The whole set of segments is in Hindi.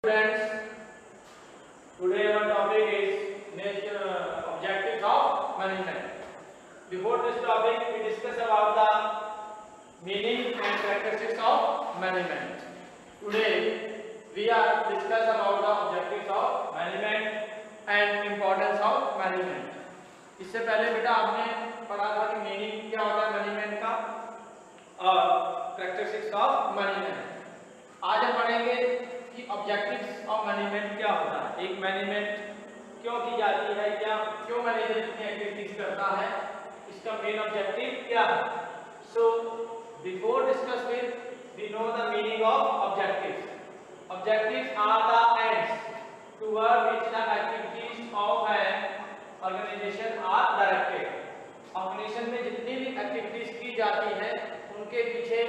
Friends, today our topic is objectives of management. Before this topic, we discuss about the meaning and characteristics of management. Today, we are discuss about the objectives of management and importance of management. इससे पहले बेटा आपने पढ़ा था कि मीनिंग क्या होता है मैनेजमेंट का और कैरेक्टरिस्टिक्स ऑफ मैनेजमेंट। आज हम पढ़ेंगे कि ऑब्जेक्टिव्स ऑफ मैनेजमेंट क्या होता है, एक मैनेजमेंट क्यों की जाती है, क्या क्यों मैनेजर इतनी एक्टिविटीज करता है, इसका मेन ऑब्जेक्टिव क्या है। So before discuss with we know the meaning of objectives. Objectives are the ends toward which the activities of an organisation are directed. Organisation में जितनी भी एक्टिविटीज की जाती है उनके पीछे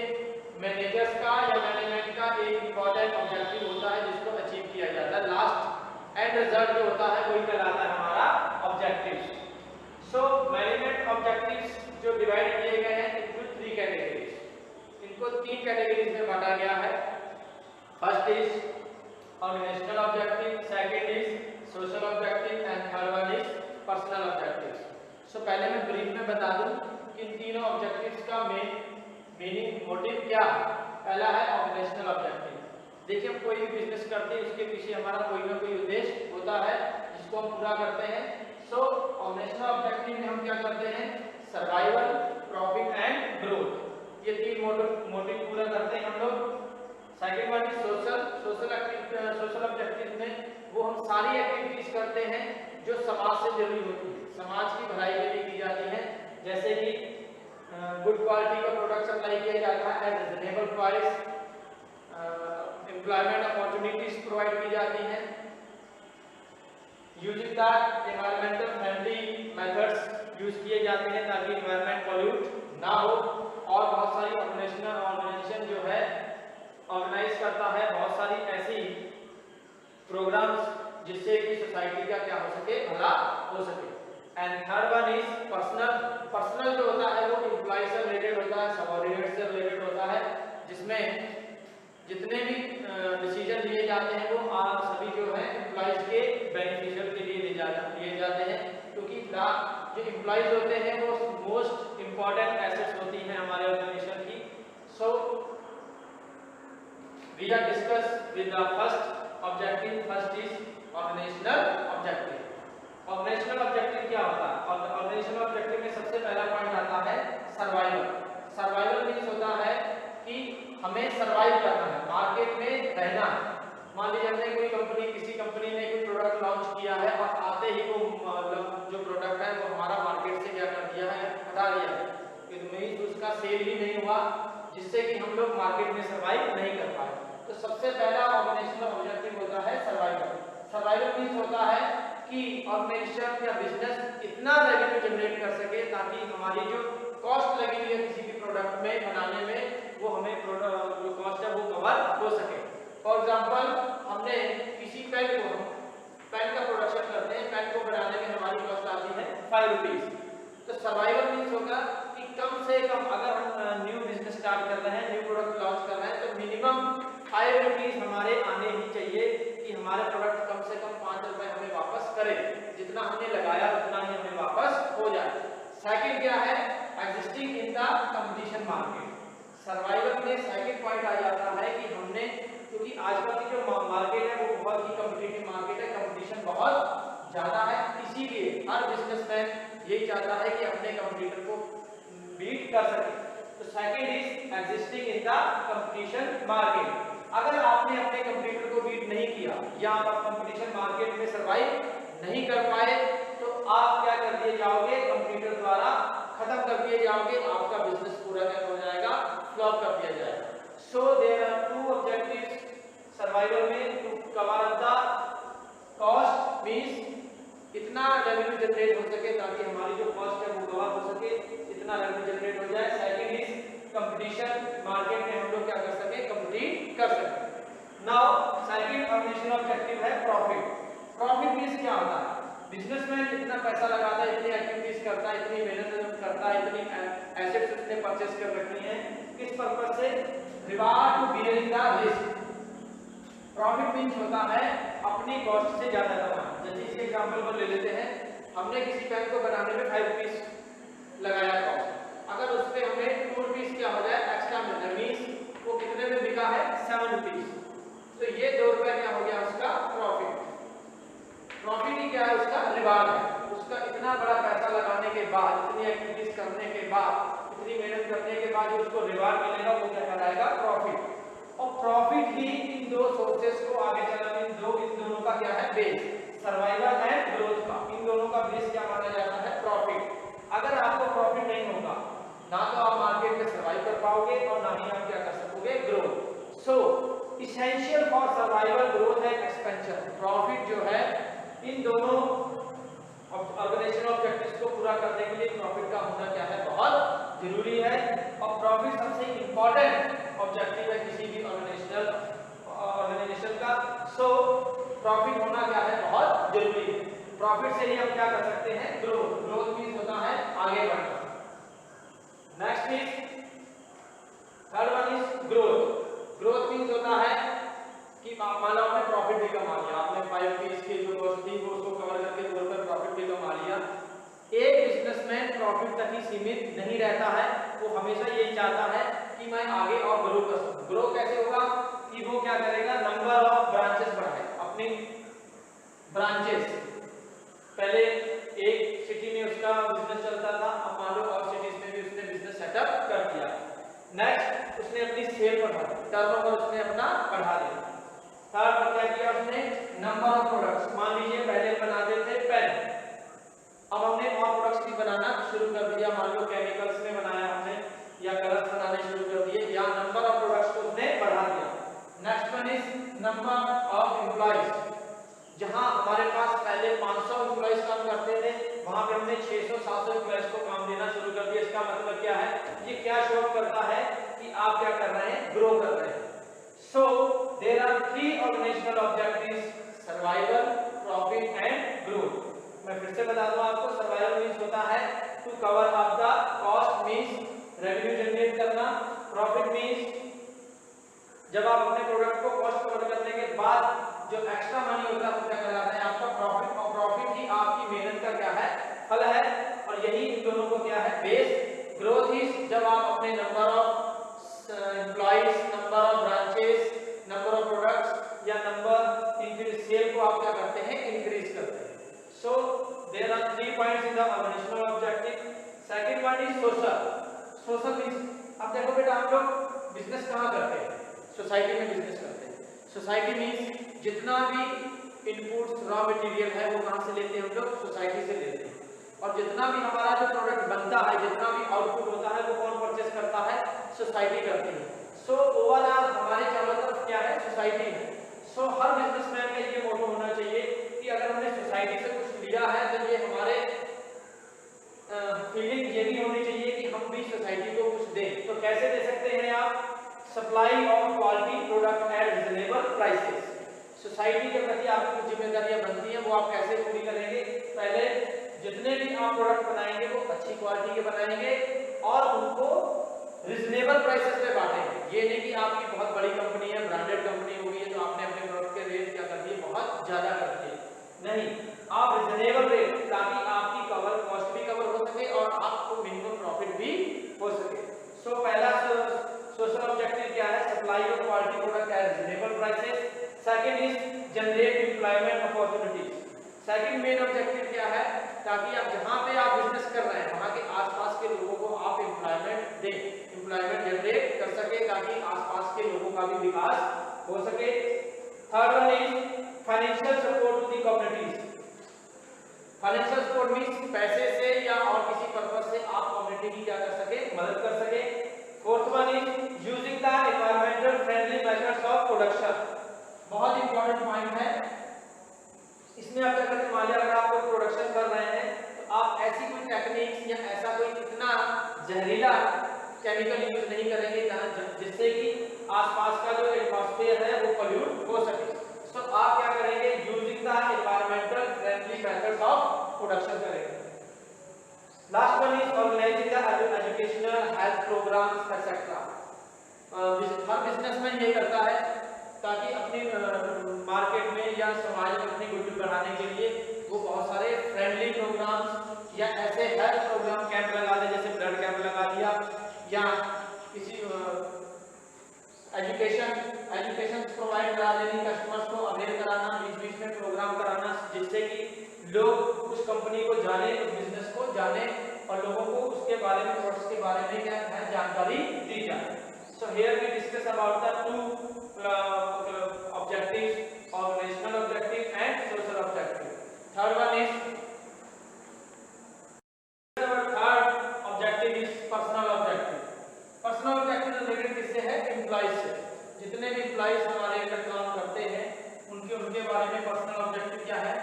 मैनेजर्स का या मैनेजमेंट का एक इंपॉर्टेंट ऑब्जेक्टिव होता है जिसको अचीव किया जाता है। लास्ट एंड रिजल्ट जो होता है वही कहलाता है हमारा ऑब्जेक्टिव्स। सो मैनेजमेंट ऑब्जेक्टिव्स जो डिवाइड किए गए हैं इनटू 3 कैटेगरीज। इनको 3 कैटेगरीज में बांटा गया है। First is organisational objective, second is social objective and third one is personal objectives. So पहले मैं ब्रीफ में बता दूं कि इन तीनों ऑब्जेक्टिव्स का मेन मीनिंग मोटिव क्या है। पहला है ऑर्गेनाइजेशनल ऑब्जेक्टिव। देखिए हम कोई भी बिजनेस करते हैं उसके पीछे हमारा कोई ना कोई उद्देश्य होता है जिसको हम पूरा करते हैं। सो ऑर्गेनाइजेशनल ऑब्जेक्टिव में हम क्या करते हैं, सर्वाइवल, प्रॉफिट एंड ग्रोथ, ये 3 मोटिव पूरा करते हैं हम लोग। Second one is social objective में वो हम सारी एक्टिविटीज करते हैं जो समाज से जुड़ी होती है, समाज की भलाई के लिए की जाती है। जैसे कि गुड क्वालिटी का प्रोडक्ट सप्लाई किया जाता है eight reasonable price, employment opportunities provide की जाती हैं, using the environmental friendly methods use किए जाते हैं ताकि एनवायरमेंट पॉल्यूट ना हो। और बहुत सारी ऑर्गेनाइजेशन जो है ऑर्गेनाइज करता है बहुत सारी ऐसी प्रोग्राम्स जिससे कि सोसाइटी का क्या हो सके, भला हो सके। And third one is personal जो होता है वो एम्प्लॉय से रिलेटेड होता है, सबऑर्डिनेट से रिलेटेड होता है, जिसमें जितने भी डिसीजन लिए जाते हैं वो आप सभी जो है एम्प्लॉयज के बेनिफिशियल के लिए लिए जाते हैं, क्योंकि जो एम्प्लॉयज होते हैं वो मोस्ट इम्पॉर्टेंट एसेट्स होती हैं हमारे ऑर्गेनाइजेशन की। So we are discuss with the first objective. First is organisational objective. Organisational objective क्या होता है? ऑर्गेनाइजेशनल ऑब्जेक्टिव में सबसे पहला पॉइंट आता है सर्वाइवल। सर्वाइवल मींस होता है कि हमें सर्वाइव करना है, मार्केट में रहना है। मान लीजिए हमने किसी कंपनी ने कोई प्रोडक्ट लॉन्च किया है और आते ही वो जो प्रोडक्ट है वो हमारा मार्केट से क्या कर दिया है, हटा दिया है, मींस उसका सेल ही नहीं हुआ, जिससे कि हम लोग मार्केट में सर्वाइव नहीं कर पाए। तो सबसे पहला ऑर्गेनाइजेशनल ऑब्जेक्टिव होता है सर्वाइवल। सर्वाइवल मींस होता है कि ऑर्गेनाइजेशन या बिजनेस इतना रेवेन्यू जनरेट कर सके ताकि हमारी जो कॉस्ट लगी हुई है किसी भी प्रोडक्ट में बनाने में वो हमें जो कॉस्ट है वो कवर हो सके। फॉर एग्जांपल हमने किसी पेन का प्रोडक्शन करते हैं, पेन को बनाने में हमारी कॉस्ट आती है 5 रुपीज। तो सर्वाइवल मींस होगा कि कम से कम अगर हम न्यू बिजनेस स्टार्ट कर रहे हैं, न्यू प्रोडक्ट लॉन्च कर रहे हैं, तो मिनिमम 5 रुपीज हमारे आने ही चाहिए कि हमारे प्रोडक्ट कम से कम 5 रुपए हमें वापस करे, जितना हमने लगाया उतना ही हमें वापस हो जाए। सेकंड क्या है, existing in the competition market. Survival में सेकंड पॉइंट आ जाता है कि हमने, क्योंकि आजकल की जो मार्केट है वो बहुत ही कॉम्पिटिटिव मार्केट है, कंपटीशन बहुत ज्यादा है, इसीलिए हर बिजनेसमैन यही चाहता है कि अपने कंपटीटर को बीट कर सके। तो second is existing in the competition market. अगर आपने अपने कंपटीटर को बीट नहीं किया या आप कंपटीशन मार्केट में सर्वाइव नहीं कर पाए तो आप क्या कर दिए जाओगे, कंपटीटर द्वारा खत्म कर दिए जाओगे, आपका बिजनेस पूरा क्या हो जाएगा, फ्लॉप कर दिया जाएगा। So there are 2 objectives survival में, to cover up the cost means इतना रेवेन्यू जनरेट हो सके ताकि हमारी जो कॉस्ट है वो कवर हो सके, इतना रेवेन्यू जनरेट हो जाए। सेकंड इज कंपटीशन मार्केट में हम लोग क्या कर सके, कम्पीट कर सके। नाउ सेकंड ऑर्गेनाइजेशनल ऑब्जेक्टिव है प्रॉफिट। प्रॉफिट मींस क्या होता है, बिजनेसमैन इतना पैसा लगाता है, इतनी एक्टिविटीज करता है, इतनी मेहनत करता है, इतनी एसेट्स उसने परचेस कर रखी है, किस पर्पस से, reward to bearing the risk. Profit means होता है अपनी कॉस्ट से ज्यादा कमाना। जैसे इसके एग्जांपल पर ले लेते हैं, हमने किसी पेन को बनाने में 5 रुपीस लगाया कॉस्ट, अगर उस पे हमें 2 रुपीस क्या हो जाए एक्स्ट्रा मिल जाए, मीन्स वो कितने में बिका है 7 रुपीस, तो ये 2 रुपए क्या हो गया उसका प्रॉफिट। प्रॉफिट ही क्या है उसका रिवार्ड है, उसका इतना बड़ा पैसा लगाने के बाद, इतनी एक्टिविटीज करने के बाद, इतनी मेहनत करने के बाद जो उसको रिवार्ड मिलेगा वो क्या कहलाएगा प्रॉफिट। और प्रॉफिट ही इन दो सोर्सेस को आगे चलाने, इन दोनों का क्या है बेस, सर्वाइवल एंड ग्रोथ का, इन दोनों का बेस क्या माना जाता है प्रॉफिट। अगर आपको प्रॉफिट नहीं होगा ना तो आप मार्केट में सर्वाइव कर पाओगे और ना ही आप क्या कर सकोगे growth. So essential for survival growth and expansion, profit जो है इन दोनों ऑर्गेनाइजेशन ऑब्जेक्टिव्स को पूरा करने के लिए प्रॉफिट का होना क्या है बहुत जरूरी है। और प्रॉफिट सबसे इंपॉर्टेंट ऑब्जेक्टिव है किसी भी ऑर्गेनाइजेशन का। सो प्रॉफिट होना क्या है बहुत जरूरी है। प्रॉफिट से ही हम क्या कर सकते हैं ग्रोथ, ग्रोथ मींस होता है आगे बढ़ना। Next is third one is growth. Growth means होता है कि मान लो आपने प्रॉफिट भी कमा लिया, आपने 5 रुपीस की जो कॉस्ट थी वो उसको कवर करके 2 रुपए प्रॉफिट भी कमा लिया। एक बिजनेसमैन प्रॉफिट तक ही सीमित नहीं रहता है, वो हमेशा यही चाहता है कि मैं आगे और ग्रो कर सकूं। ग्रो कैसे होगा कि वो क्या करेगा, नंबर ऑफ ब्रांचेस बढ़ाए, अपनी ब्रांचेस, पहले एक सिटी में उसका बिजनेस चलता था, अब मान लो और सिटीज में भी उसने बिजनेस सेटअप कर दिया। नेक्स्ट उसने अपनी सेल बढ़ाई, टर्नओवर उसने अपना बढ़ा दिया। थर्ड क्या किया उसने, नंबर ऑफ प्रोडक्ट्स, मान लीजिए पहले बनाते थे पेन, अब हमने और प्रोडक्ट्स भी बनाना शुरू कर दिया, मान लो केमिकल्स में बनाया हमने या कलर्स बनाने शुरू कर दिए, या नंबर ऑफ प्रोडक्ट्स को उसने बढ़ा दिया। Next one is number of employees, जहां हमारे पास पहले 500 एम्प्लॉइज काम करते थे वहां पे हमने 600-700 एम्प्लॉइज को काम देना शुरू कर दिया। इसका मतलब क्या है, ये क्या शो करता है कि आप क्या कर रहे हैं, ग्रो कर रहे हैं। So there are 3 organisational objectives, survival, profit and growth. मैं फिर से बता दूं आपको, सर्वाइवल मींस होता है to cover up the cost, means revenue generate करना। प्रॉफिट मींस जब आप अपने प्रोडक्ट को कॉस्ट कवर करने के बाद जो एक्स्ट्रा मनी होता है वो क्या कहलाता है आपका प्रॉफिट, और प्रॉफिट ही आपकी मेहनत का क्या है फल है, और यही इन दोनों को क्या है बेस। ग्रोथ इज जब आप अपने number of employees, number of branches, number of products या नंबर इंक्रीज सेल को आप क्या करते हैं इंक्रीज करते हैं। So there are 3 points in the organisational objective. Second one is social. Social means अब देखो बेटा, हम लोग बिजनेस कहां करते हैं, सोसाइटी में बिजनेस करते हैं। सोसाइटी मींस जितना भी इनपुट्स रॉ मटेरियल है वो कहां से लेते हैं हम लोग, सोसाइटी से लेते हैं, और जितना भी हमारा जो प्रोडक्ट बनता है, जितना भी आउटपुट होता है वो कौन परचेस करता है, सोसाइटी करती है। सो ओवरऑल हमारे चारों तरफ क्या है, सोसाइटी है। सो हर बिजनेसमैन का ये मोटो होना चाहिए कि अगर हमने सोसाइटी से कुछ लिया है तो ये हमारे फीलिंग ये भी होनी चाहिए कि हम भी सोसाइटी को कुछ दें। तो कैसे दे सकते हैं आप, supply of quality product at reasonable prices. Society के प्रति आपकी कुछ जिम्मेदारियां बनती हैं, वो आप कैसे पूरी करेंगे, पहले जितने भी आप प्रोडक्ट बनाएंगे वो अच्छी क्वालिटी के बनाएंगे और उनको रिजनेबल प्राइसेस पे बांटेंगे। ये नहीं कि आपकी बहुत बड़ी कंपनी है, ब्रांडेड कंपनी होगी है तो आपने अपने प्रोडक्ट के रेट क्या कर दिए बहुत ज्यादा कर दिए, नहीं, आप रिजनेबल रेट, ताकि आपकी कवर कॉस्ट भी कवर हो सके और आपको मिनिमम प्रॉफिट भी हो सके। सो पहला सोशल ऑब्जेक्टिव क्या है, supply of quality product at reasonable prices. Second is generate employment opportunities. Second main objective क्या है, ताकि आप जहां पे आप बिजनेस कर रहे हैं वहां के आसपास के लोगों को आप एम्प्लॉयमेंट दें, एम्प्लॉयमेंट जनरेट कर सके ताकि आसपास के लोगों का भी विकास हो सके। Third one is financial support to the communities. Financial support means पैसे से या और किसी पर्पस से आप कम्युनिटी की क्या कर सके, मदद कर सके। Fourth one is using the environmental friendly methods of production. बहुत इंपॉर्टेंट पॉइंट है, इसमें आप क्या करते हैं, मान लिया अगर आप कोई प्रोडक्शन कर रहे हैं तो आप ऐसी कोई टेक्निक्स या ऐसा कोई इतना जहरीला केमिकल यूज नहीं करेंगे जिससे कि आसपास का जो एटमॉस्फेयर है वो पोल्यूट हो सके। सो आप क्या करेंगे, using the environmental friendly methods of production करेंगे। Last one is organising the educational health programs etcetera. हर बिजनेसमैन ये करता है ताकि अपनी अपनी मार्केट में या समाज में अपनी गुडविल बढ़ाने के लिए वो बहुत सारे फ्रेंडली प्रोग्राम्स या ऐसे हेल्थ प्रोग्राम कैंप लगा दे, जैसे ब्लड कैंप लगा दिया या किसी एजुकेशन प्रोवाइड करा देनी, कस्टमर्स को अवेयर कराना, बीच बीच में प्रोग्राम कराना, जिससे कि लोग उस कंपनी को जाने, उस बिजनेस को जाने और लोगों को उसके बारे में, प्रोडक्ट्स के बारे में क्या है जानकारी दी जाए। So here we discuss about the two objectives, organisational objective and social objective. Third one is personal objective. Personal objective related किससे है? एम्प्लॉइज से। जितने भी एम्प्लॉइज हमारे अंदर काम करते हैं उनके बारे में पर्सनल ऑब्जेक्टिव क्या है?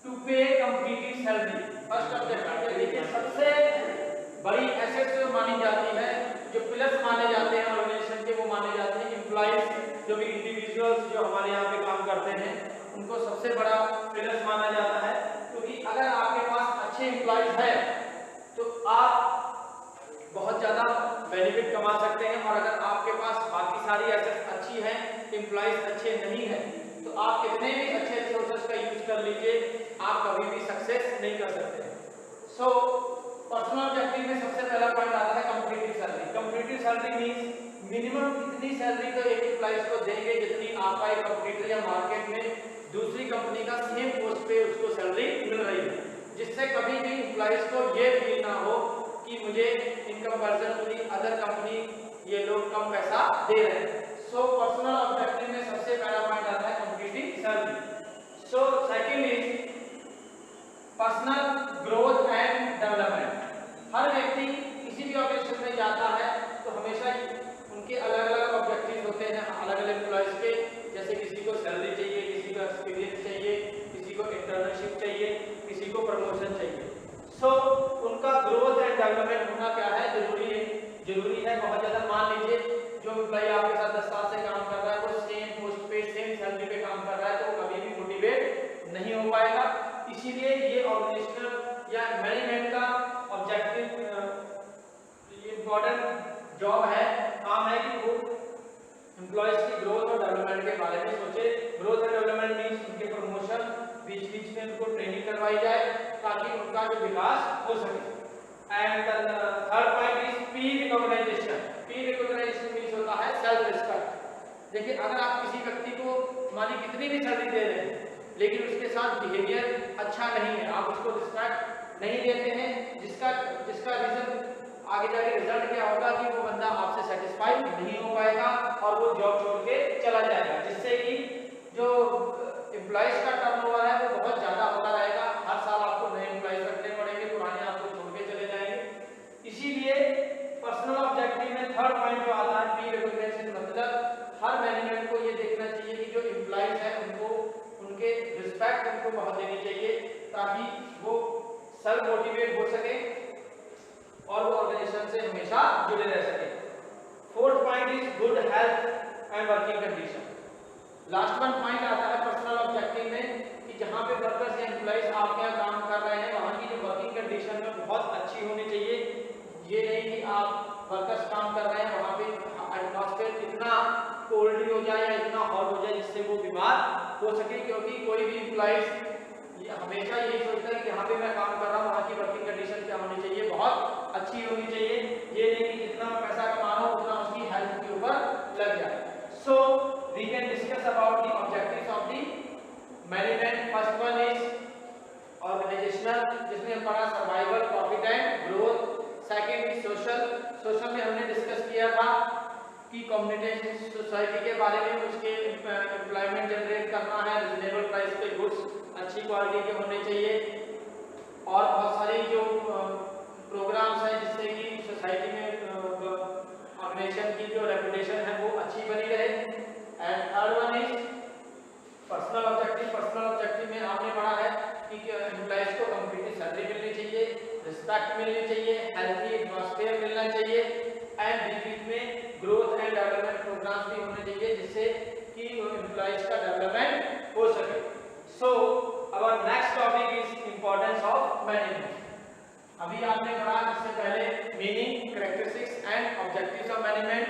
टू पे कंप्लीटली सैलरी। फर्स्ट ऑब्जेक्टिव देखिए, सबसे बड़ी एसेट जो मानी जाती है, जो पिलर्स माने जाते हैं ऑर्गेनाइजेशन के, वो माने जाते हैं एम्प्लॉइज। जो भी इंडिविजुअल्स जो हमारे यहाँ पे काम करते हैं उनको सबसे बड़ा पिलर्स माना जाता है, क्योंकि अगर आपके पास अच्छे एम्प्लॉइज है तो आप बहुत ज़्यादा बेनिफिट कमा सकते हैं, और अगर आपके पास बाकी सारी एसेट्स अच्छी हैं, एम्प्लॉइज अच्छे नहीं हैं, तो आप कितने भी अच्छे रिसोर्सेज का यूज कर लीजिए, आप कभी भी सक्सेस नहीं कर सकते। सो पर्सनल ऑब्जेक्टिव में सबसे पहला पॉइंट आता है competitive salary. कंप्लीटिव salary means minimum इतनी सैलरी तो एक एम्प्लॉइज को देंगे जितनी आपका एक कंपटीटर या मार्केट में दूसरी कंपनी का सेम पोस्ट पे उसको सैलरी मिल रही है, जिससे कभी भी एम्प्लॉइज को ये फील ना हो कि मुझे in comparison to the other company ये लोग कम पैसा दे रहे हैं। सो पर्सनल ऑब्जेक्टिव में सबसे पहला पॉइंट आता है competitive salary. So second is personal growth and development. हर व्यक्ति किसी भी ऑर्गेनाइजेशन में जाता है तो हमेशा उनके अलग अलग ऑब्जेक्टिव होते हैं, अलग अलग एम्प्लॉइज के। जैसे किसी को सैलरी चाहिए, किसी को एक्सपीरियंस चाहिए, किसी को इंटर्नशिप चाहिए, किसी को प्रमोशन चाहिए। सो उनका ग्रोथ एंड डेवलपमेंट होना क्या है? जरूरी है बहुत ज्यादा। मान लीजिए जो एम्प्लॉय आपके साथ 10 साल से काम कर रहा है वो सेम पोस्ट पे सेम सैलरी पे काम कर रहा है, तो वो कभी भी मोटिवेट नहीं हो पाएगा। इसीलिए ये ऑर्गेनाइजेशनल या मैनेजमेंट का ऑब्जेक्टिव, ये इम्पोर्टेंट जॉब है, काम है कि वो एम्प्लॉयज की ग्रोथ और डेवलपमेंट के बारे में सोचे। ग्रोथ एंड डेवलपमेंट मीन्स उनके प्रमोशन, बीच बीच में उनको ट्रेनिंग करवाई जाए ताकि उनका जो विकास हो सके। And third point is Pir recognition. Pir recognition means होता है सेल्फ रिस्पेक्ट। देखिए, अगर आप किसी व्यक्ति को मानी कितनी भी सैलरी दे रहे हैं लेकिन उसके साथ बिहेवियर अच्छा नहीं है, आप उसको रिस्पेक्ट नहीं देते हैं, जिसका रीजन आगे जाके रिजल्ट क्या होगा कि वो बंदा आपसे सेटिस्फाई नहीं हो पाएगा और वो जॉब छोड़ के चला जाएगा, जिससे कि जो एम्प्लॉइज का टर्नओवर है वो बहुत ज्यादा होता रहेगा। हर साल आपको नए एम्प्लॉइज रखने पड़ेंगे, पुराने आपको छोड़ के चले जाएंगे। इसीलिए पर्सनल ऑब्जेक्टिव में थर्ड पॉइंट जो आता है पीर रिकॉग्निशन, मतलब हर मैनेजमेंट को ये देखना चाहिए कि जो एम्प्लॉइज है उनको उनके रिस्पेक्ट उनको बहुत देनी चाहिए ताकि वो सेल्फ मोटिवेट हो सके और वो ऑर्गेनाइजेशन से हमेशा जुड़े रह सके। Fourth point is good health and working condition. Last one point आता है पर्सनल ऑब्जेक्टिव में कि जहाँ पे वर्कर्स या एम्प्लॉइज आपके यहाँ काम कर रहे हैं वहाँ की जो वर्किंग कंडीशन है बहुत अच्छी होनी चाहिए। ये नहीं कि आप वर्कर्स काम कर रहे हैं वहाँ पे एटमॉस्फेयर इतना कोल्ड हो जाए या इतना हॉट हो जाए जिससे वो बीमार हो सके, क्योंकि कोई भी एम्प्लॉइज हमेशा यही सोचता है कि यहाँ पे मैं काम कर रहा हूँ वहाँ की वर्किंग कंडीशन क्या होनी चाहिए, बहुत अच्छी होनी चाहिए। ये नहीं कि जितना पैसा कमा रहा हूँ उतना उसकी हेल्थ के ऊपर लग जाए। सो we can discuss about the objectives of the management. First one is organizational, जिसमें हम पढ़ा survival, profit and growth. Second is social. Social में हमने डिस्कस किया था कि कम्युनिटी सोसाइटी के बारे में, उसके एम्प्लॉयमेंट जनरेट करना है, रिजनेबल प्राइस पे गुड्स अच्छी क्वालिटी के होने चाहिए और बहुत सारी जो प्रोग्राम्स हैं जिससे कि सोसाइटी में ऑर्गेनाइजेशन की जो रेपुटेशन है वो अच्छी बनी रहे। And third one is personal objective. Personal objective में आपने पढ़ा है कि एम्प्लॉइज को कंप्लीटली सैलरी मिलनी चाहिए, रिस्पेक्ट मिलनी चाहिए, हेल्थी एटमॉस्फेयर मिलना चाहिए एंड बीच में ग्रोथ एंड डेवलपमेंट प्रोग्राम्स भी होने चाहिए जिससे कि एम्प्लॉइज का डेवलपमेंट हो सके। So our next topic is importance of management. अभी आपने पढ़ा इससे पहले meaning, characteristics and objectives of management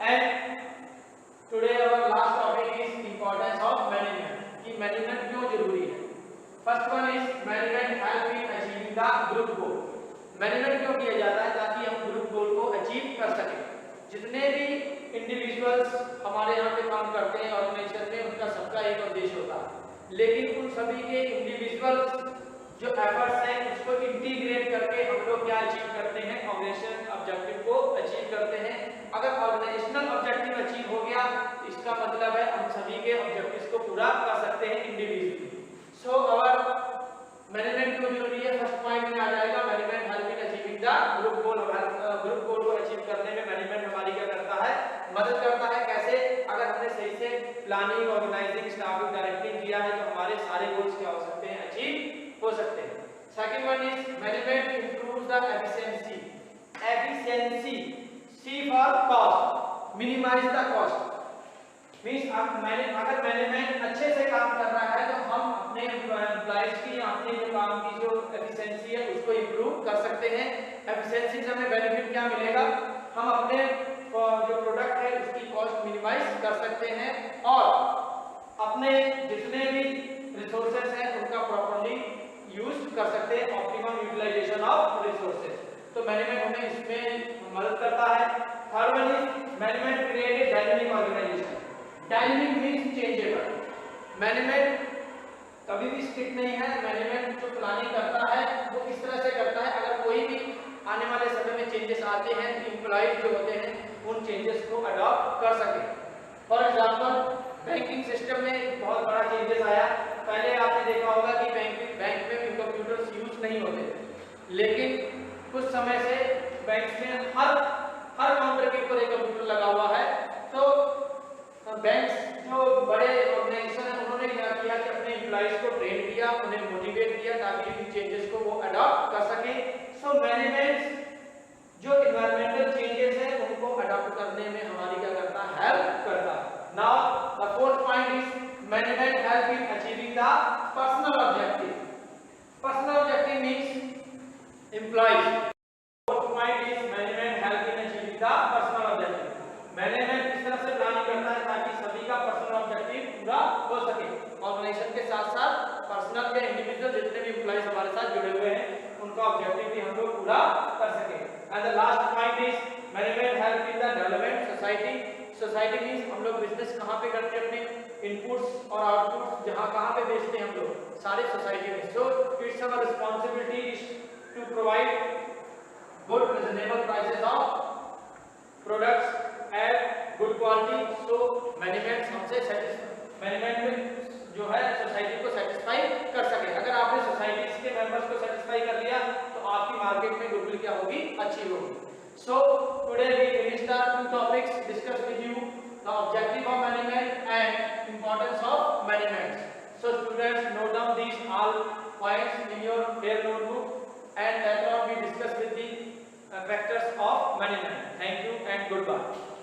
and today our last topic is कि मैनेजमेंट क्यों जरूरी है। First one is management help in achieving the group goal. Management क्यों किया जाता है? ताकि हम ग्रुप गोल को अचीव कर सकें। जितने भी इंडिविजुअल्स हमारे यहाँ पे काम करते हैं ऑर्गेनाइजेशन में, उनका सबका एक उद्देश्य होता है, लेकिन उन सभी के इंडिविजुअल्स जो एफर्ट्स हैं उसको इंटीग्रेट करके हम लोग क्या अचीव करते हैं? ऑर्गेनाइजेशन ऑब्जेक्टिव को अचीव करते हैं। अगर ऑर्गेनाइजेशनल ऑब्जेक्टिव अचीव हो गया, इसका मतलब है हम सभी के ऑब्जेक्टिव्स को पूरा कर सकते हैं इंडिविजुअली। सो अवर मैनेजमेंट क्यों जरूरी है? फर्स्ट पॉइंट में आ जाएगा management help in achieving the group goal. Group गोल को अचीव करने में मैनेजमेंट हमारी क्या करता है? मदद करता है। कैसे? अगर हमने सही से प्लानिंग, ऑर्गेनाइजिंग, स्टाफिंग, डायरेक्टिंग किया है तो हमारे सारे गोल्स क्या हो सकते हैं? अचीव हो सकते हैं। Second one is management improves the efficiency. Efficiency, see for cost, minimise the cost. Means अगर मैनेजमेंट अच्छे से काम कर रहा है तो हम अपने एम्प्लॉइज की या अपने जो काम की जो एफिशिएंसी है उसको इंप्रूव कर सकते हैं। एफिशिएंसी से हमें बेनिफिट क्या मिलेगा? हम अपने जो प्रोडक्ट है उसकी कॉस्ट मिनिमाइज कर सकते हैं और अपने जितने भी रिसोर्सेज हैं उनका प्रॉपर्ली यूज कर सकते हैं। Optimum utilisation of resources. तो मैनेजमेंट हमें इसमें मदद करता है। Third one is management create a dynamic organisation. Dynamic means changeable. Management कभी भी स्टिक नहीं है। मैनेजमेंट जो प्लानिंग करता है वो इस तरह से करता है, अगर कोई भी आने वाले समय में चेंजेस आते हैं तो एम्प्लॉइज जो होते हैं उन चेंजेस को अडॉप्ट कर सके। फॉर एग्जांपल बैंकिंग सिस्टम में बहुत बड़ा चेंजेस आया। पहले आपने देखा होगा कि बैंक में कंप्यूटर्स यूज नहीं होते, लेकिन कुछ समय से बैंक में हर काउंटर के ऊपर एक कंप्यूटर लगा हुआ है। तो बैंक जो बड़े ऑर्गेनाइजेशन है उन्होंने क्या किया कि अपने एम्प्लॉइज को ट्रेन किया, उन्हें मोटिवेट किया ताकि इन चेंजेस को वो अडॉप्ट कर सके। सो मैनेजमेंट जो इन्वायरमेंटल चेंजेस है उनको अडॉप्ट करने में हमारी क्या करता है? हेल्प करता है। Now the fourth point is management help in achieving the personal objective. Personal objective means employees. Fourth point is management help in achieving the personal objective. Management इस तरह से प्लानिंग करता है ताकि सभी का पर्सनल ऑब्जेक्टिव पूरा हो सके। ऑर्गेनाइजेशन के साथ साथ पर्सनल या इंडिविजुअल जितने भी एम्प्लॉइज हमारे साथ जुड़े हुए हैं उनका ऑब्जेक्टिव भी हम लोग पूरा कर सके। And the last point is management help in the development society. Society means हम लोग बिजनेस कहाँ पे करते हैं? अपने इनपुट्स और आउटपुट्स जहाँ कहाँ पे बेचते हैं हम लोग? सारे सोसाइटी में। So it's our responsibility is to provide good reasonable prices of products at good quality. So management में जो है सोसाइटी को सेटिस्फाई कर सके। अगर आपने सोसाइटी के मेंबर्स को सेटिस्फाई कर लिया तो आपकी मार्केट में गुडविल क्या होगी? अच्छी होगी। So today we finished the two topics, discussed with you the objective of management and importance of management. So students, note down these all points in your fair notebook and later on we discuss with the factors of management. Thank you and goodbye.